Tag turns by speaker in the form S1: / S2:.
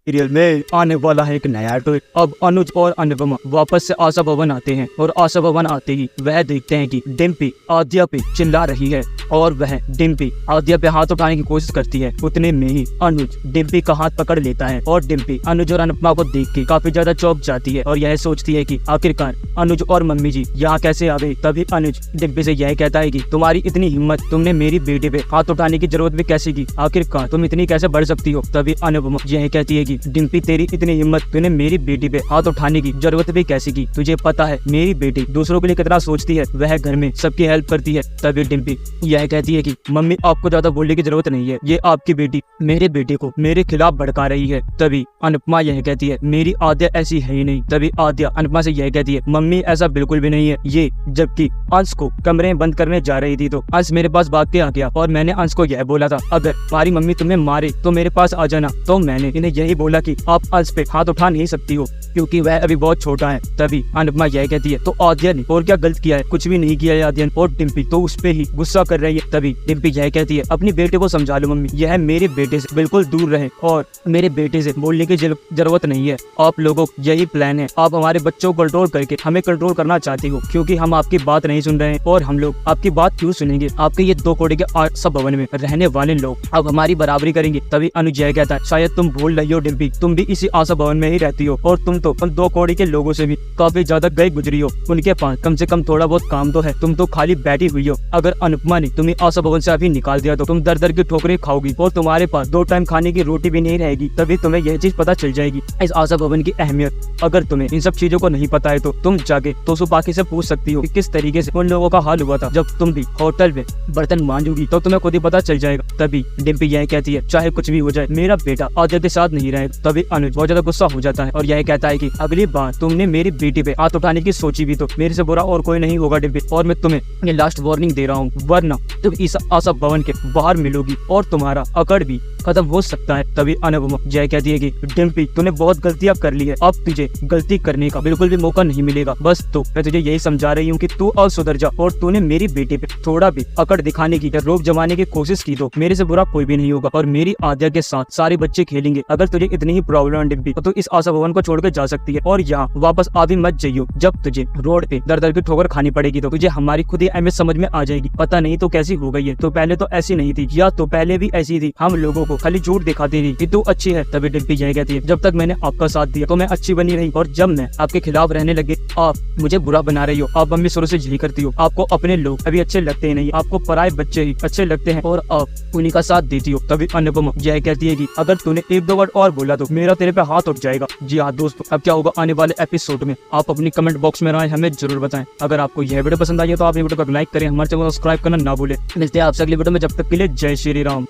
S1: Serial में आने वाला है एक नया ट्विस्ट। अब अनुज और अनुपमा वापस से आशा भवन आते हैं और आशा भवन आते ही वह देखते हैं कि डिम्पी आद्या पे चिल्ला रही है और वह डिम्पी आद्या पे हाथ उठाने की कोशिश करती है। उतने में ही अनुज डिम्पी का हाथ पकड़ लेता है और डिम्पी अनुज और अनुपमा को देख के काफी ज्यादा चौंक जाती है और यह सोचती है कि आखिरकार अनुज और मम्मी जी यहाँ कैसे आ गए। तभी अनुज डिम्पी से यह कहता है कि तुम्हारी इतनी हिम्मत, तुमने मेरी बेटी पे हाथ उठाने की जरूरत भी कैसे की, आखिरकार तुम इतनी कैसे बढ़ सकती हो। तभी अनुपमा यह कहती है कि डिम्पी तेरी इतनी हिम्मत, तूने मेरी बेटी पे हाथ उठाने की जरूरत भी कैसे की। तुझे पता है मेरी बेटी दूसरों के लिए कितना सोचती है, वह घर में सबकी हेल्प करती है। तभी डिम्पी यह कहती है कि मम्मी आपको ज्यादा बोलने की जरूरत नहीं है, ये आपकी बेटी मेरे बेटे को मेरे खिलाफ भड़का रही है। तभी अनुपमा यह कहती है मेरी आद्या ऐसी है ही नहीं। तभी आद्या अनुपमा से यह कहती है मम्मी ऐसा बिल्कुल भी नहीं है ये, जबकि अंश को कमरे में बंद करने जा रही थी तो अंश मेरे पास भाग के आ गया और मैंने अंश को यह बोला था अगर तुम्हारी मम्मी तुम्हें मारे तो मेरे पास आ जाना। तो मैंने इन्हें यही बोला कि आप अंश पे हाथ उठा नहीं सकती हो क्योंकि वह अभी बहुत छोटा है। तभी अनुपमा यह कहती है तो आद्या ने और क्या गलत किया है, कुछ भी नहीं किया है आद्या ने। और डिम्पी तो उस पे ही गुस्सा कर रही है। तभी डिम्पी यह कहती है अपनी बेटे को समझा लो मम्मी, यह मेरे बेटे से बिल्कुल दूर रहे और मेरे बेटे से बोलने की जरूरत नहीं है। आप लोगों को यही प्लान है, आप हमारे बच्चों को कंट्रोल करके हमें कंट्रोल करना चाहते हो क्योंकि हम आपकी बात नहीं सुन रहे हैं और हम लोग आपकी बात क्यों सुनेंगे। आपके ये 2 करोड़ के आशा भवन में रहने वाले लोग अब हमारी बराबरी करेंगे। तभी अनुज यह कहता है शायद तुम भूल रही हो डिम्पी, तुम भी इसी आशा भवन में ही रहती हो और तुम तो उन 2 करोड़ के लोगों से भी काफी ज्यादा गई गुजरी हो। उनके पास कम से कम थोड़ा बहुत काम तो है, तुम तो खाली बैठी हुई हो। अगर अनुपमा ने तुम्हें आशा भवन से अभी निकाल दिया तो तुम दर दर की ठोकरें खाओगी और तुम्हारे पास 2 टाइम खाने की रोटी भी नहीं रहेगी। तभी तुम्हें यह चीज पता चल जाएगी इस आशा भवन की अहमियत। अगर तुम्हें इन सब चीजों को नहीं पता है तो तुम जाके तोसु पाकी से पूछ सकती हो कि किस तरीके से उन लोगों का हाल हुआ था। जब तुम भी होटल में बर्तन मांजोगी तो तुम्हें खुद ही पता चल जाएगा। तभी डिम्पी यह कहती है चाहे कुछ भी हो जाए मेरा बेटा आद्या के साथ नहीं रहेगा। तभी अनुज बहुत ज्यादा गुस्सा हो जाता है और यह कहता है कि अगली बार तुमने मेरी बेटी पे हाथ उठाने की सोची भी तो मेरे से बुरा और कोई नहीं होगा डिम्पी, और मैं तुम्हें ये लास्ट वार्निंग दे रहा हूँ, वरना तुम इस आशा भवन के बाहर मिलोगी और तुम्हारा अकड़ भी खत्म हो सकता है। तभी अनुपमा जय कहती है कि डिम्पी तूने बहुत गलतियां कर ली है, अब तुझे गलती करने का बिल्कुल भी मौका नहीं मिलेगा। बस तो मैं तुझे यही समझा रही हूँ कि तू और सुधर जा और तूने मेरी बेटी पे थोड़ा भी अकड़ दिखाने की या रोक जमाने की कोशिश की तो मेरे से बुरा कोई भी नहीं होगा और मेरी आद्या के साथ सारे बच्चे खेलेंगे। अगर तुझे इतनी ही प्रॉब्लम है डिम्पी तो तू इस आशा भवन को छोड़ के जा सकती है और यहाँ वापस आ भी मत जाइयो। जब तुझे रोड पे दर दर की ठोकर खानी पड़ेगी तो तुझे हमारी खुद ही अहमियत समझ में आ जाएगी। पता नहीं तो कैसी हो गई है, तो पहले तो ऐसी नहीं थी या तो पहले भी ऐसी थी, हम लोगों को खाली झूठ दिखाती थी कि तू अच्छी है। तभी डिम्पी यह कहती है जब तक मैंने आपका साथ दिया तो मैं अच्छी बनी रही और जब मैं आपके खिलाफ रहने लगे आप मुझे बुरा बना रही हो। आप मम्मी शुरू से यही करती हो, आपको अपने लोग अभी अच्छे लगते नहीं, आपको पराये बच्चे ही अच्छे लगते हैं और आप उन्हीं का साथ देती हो। तभी अनुपमा यह कहती है कि अगर तूने 1-2 वर्ड और बोला तो मेरा तेरे पे हाथ उठ जाएगा। जी हाँ दोस्तों, अब क्या होगा आने वाले एपिसोड में आप अपनी कमेंट बॉक्स में राय हमें जरूर बताएं। अगर आपको यह वीडियो पसंद आई है तो आप ये वीडियो को लाइक करें, हमारे चैनल को सब्सक्राइब करना ना भूलें। मिलते हैं आपसे अगली वीडियो में, जब तक के लिए जय श्री राम।